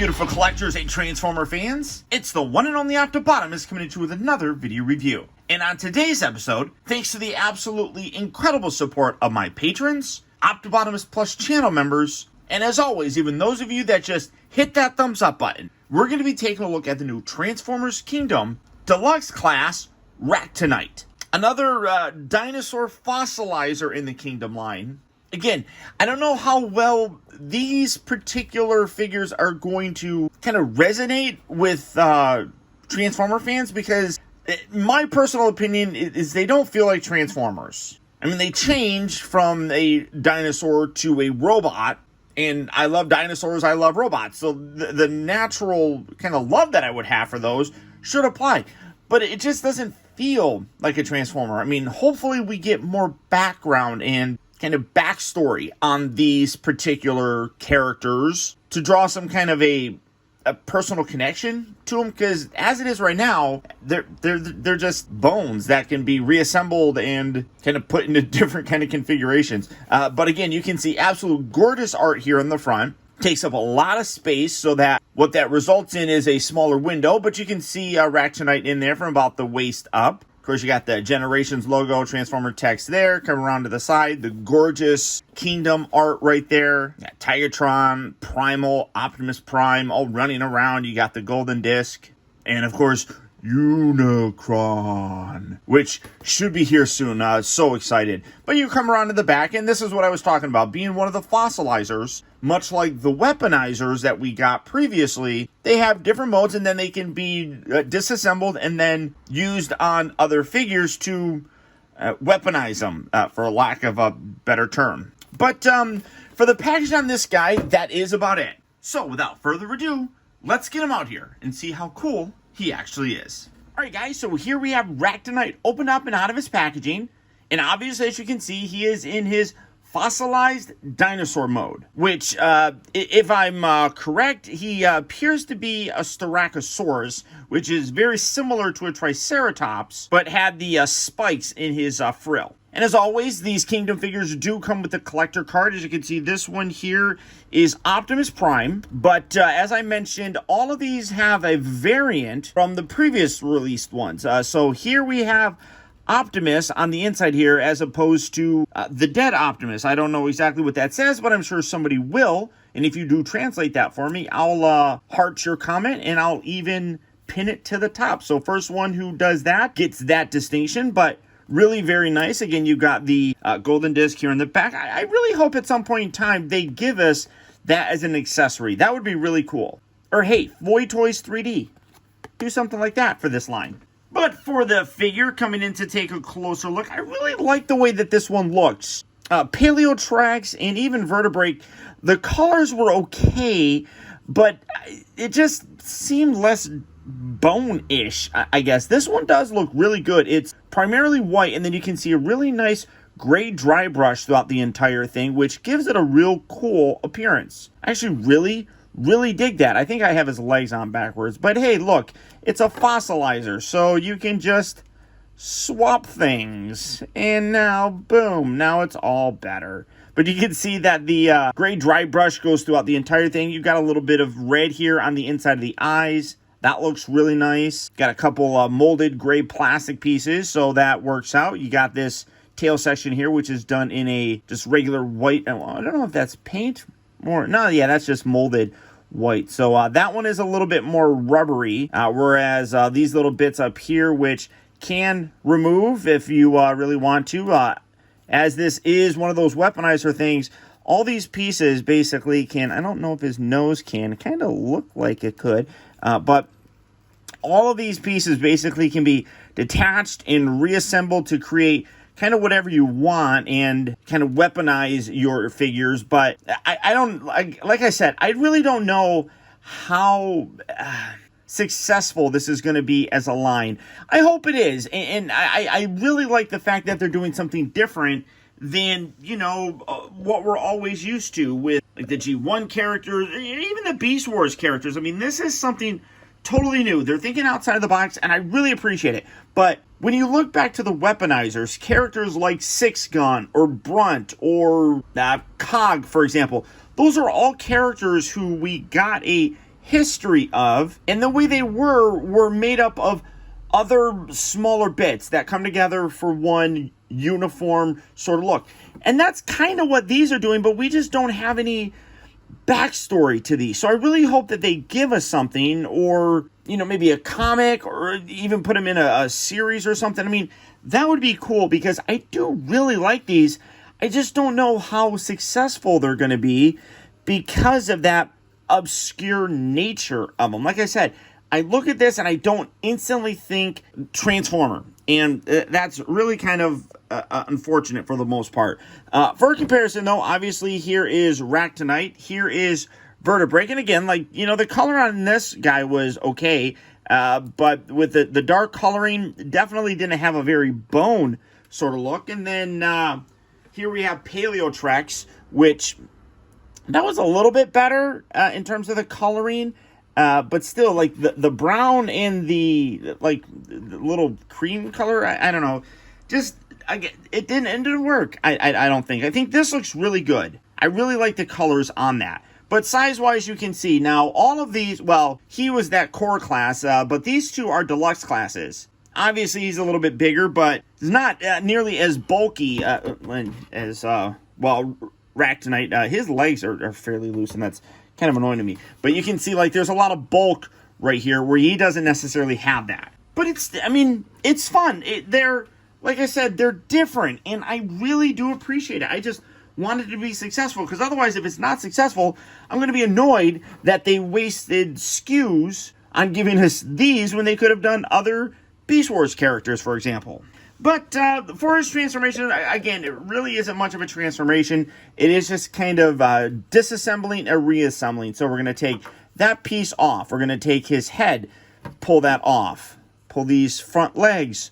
beautiful collectors and Transformer fans. It's the one and only Optibotimus coming at you with another video review. And on today's episode, thanks to the absolutely incredible support of my patrons, Optibotimus Plus channel members, and as always, even those of you that just hit that thumbs up button, we're going to be taking a look at the new Transformers Kingdom Deluxe class RACTONITE. Another dinosaur fossilizer in the Kingdom line. Again, I don't know how well these particular figures are going to kind of resonate with Transformer fans because my personal opinion is they don't feel like Transformers. I mean, they change from a dinosaur to a robot, and I love dinosaurs, I love robots, so the natural kind of love that I would have for those should apply. But it just doesn't feel like a Transformer. I mean, hopefully we get more background and kind of backstory on these particular characters to draw some kind of a personal connection to them, because as it is right now, they're just bones that can be reassembled and kind of put into different kind of configurations. But again, you can see absolute gorgeous art here in the front. Takes up a lot of space, so that what that results in is a smaller window, but you can see RACTONITE in there from about the waist up. Of course, you got the Generations logo, Transformer text there, coming around to the side. The gorgeous Kingdom art right there. You got Tigatron, Primal, Optimus Prime, all running around. You got the golden disc. And, of course, Unicron, which should be here soon. So excited. But you come around to the back, and this is what I was talking about. Being one of the fossilizers, much like the weaponizers that we got previously, they have different modes, and then they can be disassembled and then used on other figures to weaponize them, for lack of a better term. But for the package on this guy, that is about it. So without further ado, let's get him out here and see how cool he actually is. Alright guys, so here we have RACTONITE opened up and out of his packaging. And obviously, as you can see, he is in his fossilized dinosaur mode. Which, if I'm correct, he appears to be a Styracosaurus, which is very similar to a Triceratops, but had the spikes in his frill. And as always, these Kingdom figures do come with a collector card. As you can see, this one here is Optimus Prime. But as I mentioned, all of these have a variant from the previous released ones. So here we have Optimus on the inside here, as opposed to the dead Optimus. I don't know exactly what that says, but I'm sure somebody will. And if you do translate that for me, I'll heart your comment, and I'll even pin it to the top. So first one who does that gets that distinction, but really very nice. Again, you got the golden disc here in the back. I really hope at some point in time they give us that as an accessory. That would be really cool. Or hey, Void Toys 3D. Do something like that for this line. But for the figure coming in to take a closer look, I really like the way that this one looks. Paleo tracks and even vertebrae, the colors were okay, but it just seemed less bone-ish, I guess. This one does look really good. It's primarily white, and then you can see a really nice gray dry brush throughout the entire thing, which gives it a real cool appearance. I actually really dig that. I think I have his legs on backwards, but hey, look, it's a fossilizer, so you can just swap things, and now, boom, now it's all better. But you can see that the gray dry brush goes throughout the entire thing. You've got a little bit of red here on the inside of the eyes. That looks really nice. Got a couple molded gray plastic pieces, so that works out. You got this tail section here, which is done in a just regular white. I don't know if that's paint or no. Yeah, that's just molded white. So that one is a little bit more rubbery, whereas these little bits up here, which can remove if you really want to. As this is one of those weaponizer things, all these pieces basically can. I don't know if his nose can. Kind of look like it could, but all of these pieces basically can be detached and reassembled to create kind of whatever you want and kind of weaponize your figures. But I don't, like I said, I really don't know how successful this is going to be as a line. I hope it is. And I really like the fact that they're doing something different than, you know, what we're always used to with like the G1 characters, and even the Beast Wars characters. I mean, this is something totally new. They're thinking outside of the box, and I really appreciate it. But when you look back to the weaponizers, characters like Six Gun or Brunt or Cog, for example, those are all characters who we got a history of, and the way they were made up of other smaller bits that come together for one uniform sort of look. And that's kind of what these are doing, but we just don't have any backstory to these. So I really hope that they give us something, or, you know, maybe a comic, or even put them in a series or something. I mean, that would be cool, because I do really like these. I just don't know how successful they're going to be because of that obscure nature of them. Like I said, I look at this and I don't instantly think Transformer, and that's really kind of unfortunate for the most part. For comparison, though, obviously here is RACTONITE, here is Vertebrae, and again, like, you know, the color on this guy was okay, but with the dark coloring, definitely didn't have a very bone sort of look. And then here we have Paleotrex, which that was a little bit better in terms of the coloring. But still, like, the brown and the, like, the little cream color, I don't know. Just, it didn't work, I don't think. I think this looks really good. I really like the colors on that. But size-wise, you can see, now, all of these, well, he was that core class, but these two are deluxe classes. Obviously, he's a little bit bigger, but he's not nearly as bulky as, well, RACTONITE. His legs are fairly loose, and that's kind of annoying to me. But you can see, like, there's a lot of bulk right here where he doesn't necessarily have that. But it's fun. They're, like I said, they're different, and I really do appreciate it. I just want it to be successful, because otherwise, if it's not successful, I'm going to be annoyed that they wasted SKUs on giving us these when they could have done other Beast Wars characters, for example. But for his transformation, again, it really isn't much of a transformation. It is just kind of disassembling and reassembling. So we're going to take that piece off. We're going to take his head, pull that off. Pull these front legs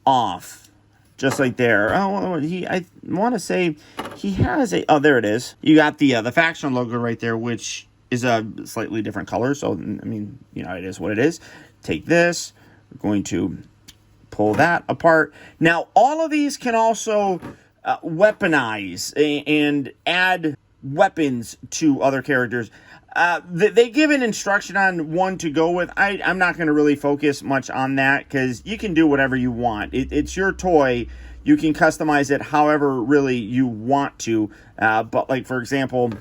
off. Just like there. Oh, I want to say he has a... Oh, there it is. You got the faction logo right there, which is a slightly different color. So, I mean, you know, it is what it is. Take this. We're going to pull that apart. Now, all of these can also weaponize and add weapons to other characters. They give an instruction on one to go with. I'm not going to really focus much on that, because you can do whatever you want. It's your toy. You can customize it however really you want to. But, like, for example,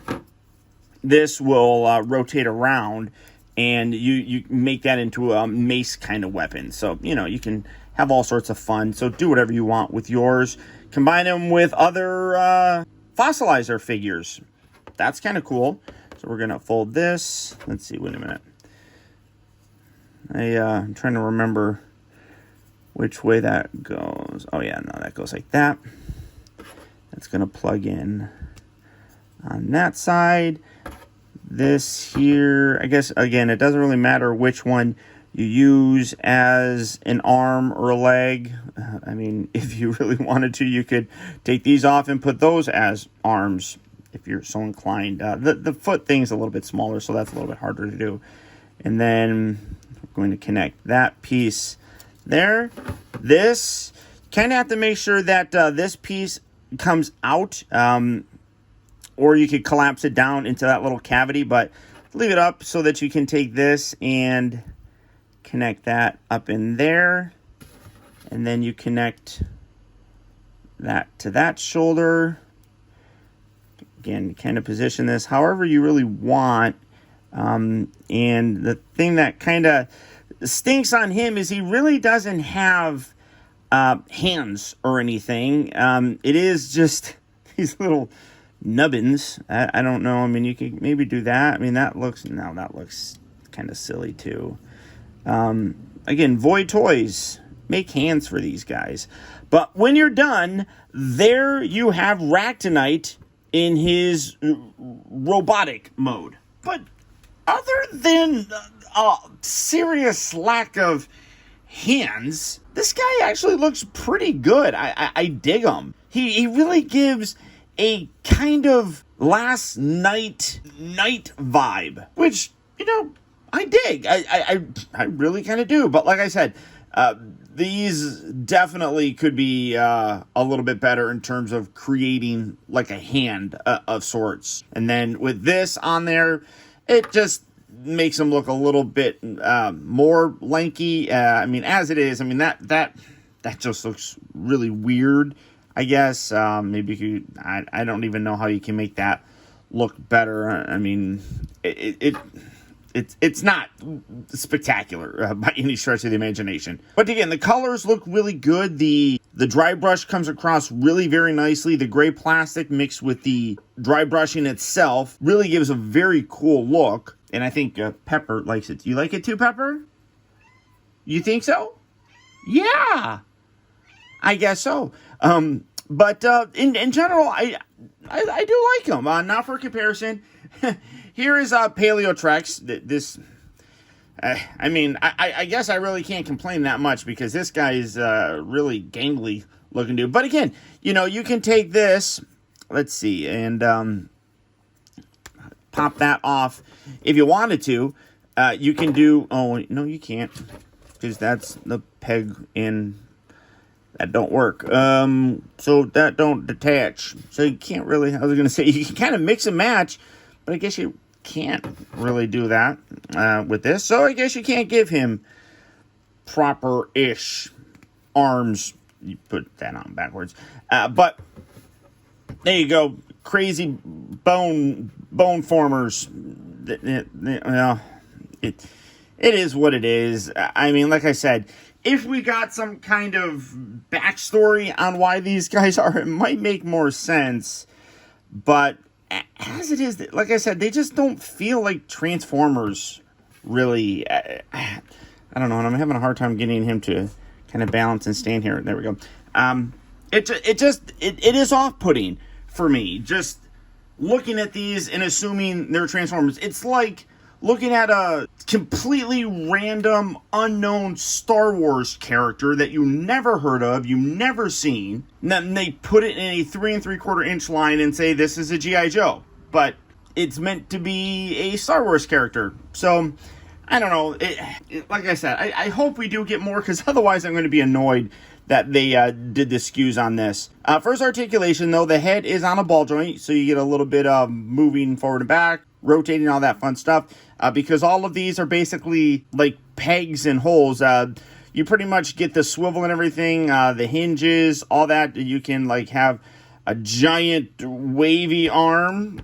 this will rotate around, and you make that into a mace kind of weapon. So, you know, you can have all sorts of fun. So do whatever you want with yours. Combine them with other fossilizer figures. That's kind of cool. So we're going to fold this. Let's see, wait a minute. I'm trying to remember which way that goes. Oh, yeah, no, that goes like that. That's going to plug in on that side. This here, I guess, again, it doesn't really matter which one you use as an arm or a leg. I mean, if you really wanted to, you could take these off and put those as arms if you're so inclined. The foot thing's a little bit smaller, so that's a little bit harder to do. And then we're going to connect that piece there. This, kind of have to make sure that this piece comes out, or you could collapse it down into that little cavity, but leave it up so that you can take this and connect that up in there, and then you connect that to that shoulder. Again, kind of position this however you really want. And the thing that kind of stinks on him is he really doesn't have hands or anything. It is just these little nubbins. I don't know. I mean, you could maybe do that. I mean, that looks kind of silly too. Again, Void Toys, make hands for these guys. But when you're done, there you have RACTONITE in his robotic mode. But other than a serious lack of hands, this guy actually looks pretty good. I dig him. He really gives a kind of last night vibe, which, you know, I dig. I really kind of do. But like I said, these definitely could be a little bit better in terms of creating like a hand of sorts. And then with this on there, it just makes him look a little bit more lanky. I mean, as it is, I mean, that just looks really weird, I guess. Maybe you could, I don't even know how you can make that look better. I mean, it's not spectacular by any stretch of the imagination. But again, the colors look really good. The dry brush comes across really very nicely. The gray plastic mixed with the dry brushing itself really gives a very cool look. And I think Pepper likes it. Do you like it too, Pepper? You think so? Yeah, I guess so. But in general, I do like them. Now for comparison, here is Paleotrex. This, I mean, I guess I really can't complain that much because this guy is really gangly looking dude. But again, you know, you can take this, let's see, and pop that off if you wanted to. You can do, oh, no, you can't, because that's the peg in. That don't work. So that don't detach. So you can't really, I was going to say, you can kind of mix and match, but I guess you can't really do that with this. So I guess you can't give him proper-ish arms. You put that on backwards. But there you go. Crazy bone formers. It is what it is. I mean, like I said, if we got some kind of backstory on why these guys are, it might make more sense. But as it is, like I said, they just don't feel like Transformers, really. I don't know, and I'm having a hard time getting him to kind of balance and stand here. There we go. It is off-putting for me, just looking at these and assuming they're Transformers. It's like looking at a completely random, unknown Star Wars character that you never heard of, you never seen, and then they put it in a 3 3/4 inch line and say this is a G.I. Joe. But it's meant to be a Star Wars character. So, I don't know. Like I said, I hope we do get more, because otherwise I'm going to be annoyed that they did the skews on this. First articulation, though, the head is on a ball joint, so you get a little bit of moving forward and back, rotating, all that fun stuff. Because all of these are basically like pegs and holes. You pretty much get the swivel and everything, the hinges, all that. You can like have a giant wavy arm.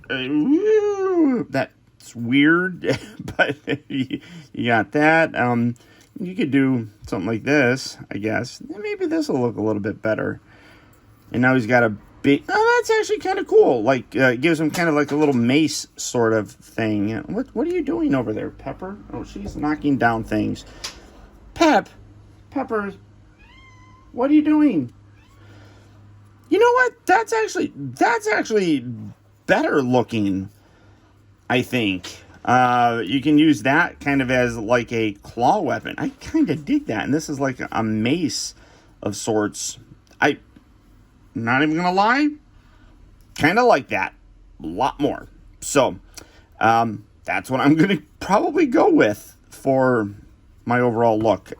That's weird, but you got that. You could do something like this, I guess. Maybe this will look a little bit better. And now he's got a big... Oh, that's actually kind of cool. Like, gives him kind of like a little mace sort of thing. What are you doing over there, Pepper? Oh, she's knocking down things. Pepper, what are you doing? You know what? That's actually better looking, I think. You can use that kind of as like a claw weapon. I kind of dig that. And this is like a mace of sorts. I'm not even going to lie. Kind of like that. A lot more. So, that's what I'm going to probably go with for my overall look.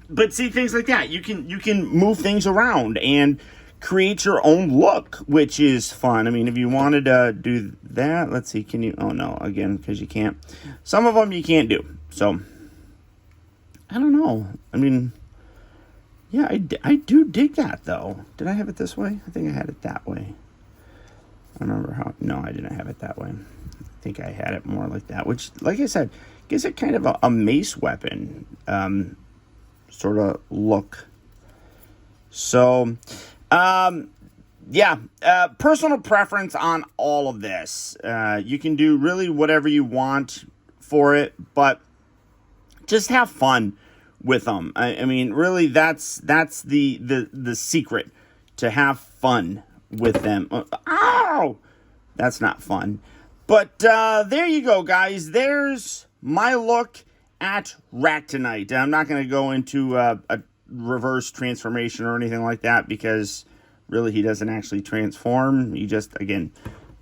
But see, things like that. You can move things around and create your own look, which is fun. I mean, if you wanted to do that, let's see, can you, oh no, again, because you can't. Some of them you can't do. So, I don't know. I mean, yeah, I do dig that, though. Did I have it this way? I think I had it that way. I don't remember how, no, I didn't have it that way. I think I had it more like that, which, like I said, gives it kind of a mace weapon sort of look. So, yeah, personal preference on all of this. You can do really whatever you want for it, but just have fun with them. I mean, really, that's the secret, to have fun with them. Ow! That's not fun. But there you go, guys. There's my look at RACTONITE. I'm not going to go into a reverse transformation or anything like that, because really he doesn't actually transform. He just, again,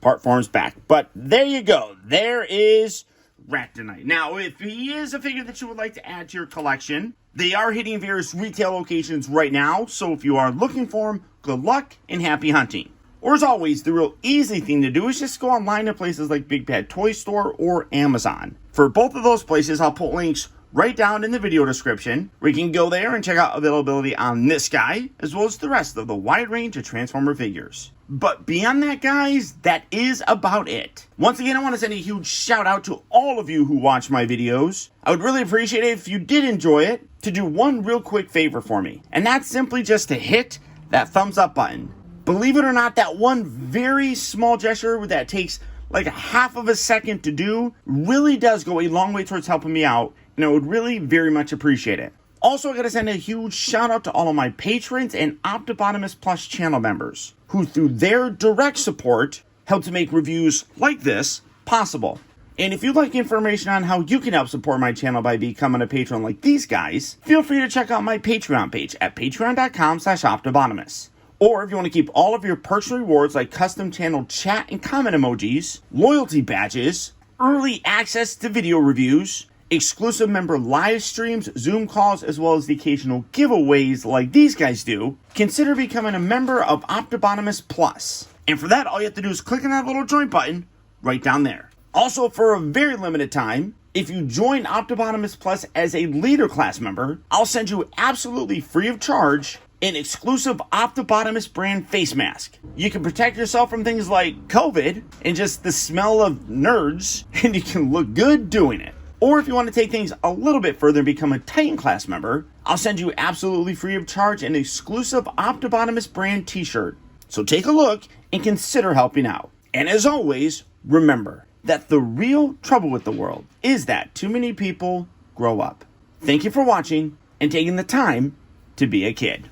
part forms back. But there you go. There is RACTONITE. Now, if he is a figure that you would like to add to your collection, they are hitting various retail locations right now. So if you are looking for him, good luck and happy hunting. Or as always, the real easy thing to do is just go online to places like Big Bad Toy Store or Amazon. For both of those places, I'll put links right down in the video description, where you can go there and check out availability on this guy, as well as the rest of the wide range of Transformer figures. But beyond that, guys, that is about it. Once again, I want to send a huge shout out to all of you who watch my videos. I would really appreciate it if you did enjoy it, to do one real quick favor for me, and that's simply just to hit that thumbs up button. Believe it or not, that one very small gesture that takes like a half of a second to do really does go a long way towards helping me out, and I would really very much appreciate it. Also, I gotta send a huge shout out to all of my patrons and Optibotimus Plus channel members, who through their direct support help to make reviews like this possible. And if you'd like information on how you can help support my channel by becoming a patron like these guys, feel free to check out my Patreon page at patreon.com/Optibotimus. Or if you want to keep all of your personal rewards like custom channel chat and comment emojis, loyalty badges, early access to video reviews, exclusive member live streams, Zoom calls, as well as the occasional giveaways like these guys do, consider becoming a member of Optibotimus Plus. And for that, all you have to do is click on that little join button right down there. Also, for a very limited time, if you join Optibotimus Plus as a leader class member, I'll send you absolutely free of charge an exclusive Optibotimus brand face mask. You can protect yourself from things like COVID and just the smell of nerds, and you can look good doing it. Or if you want to take things a little bit further and become a Titan class member, I'll send you absolutely free of charge an exclusive Optibotimus brand t-shirt. So take a look and consider helping out. And as always, remember that the real trouble with the world is that too many people grow up. Thank you for watching and taking the time to be a kid.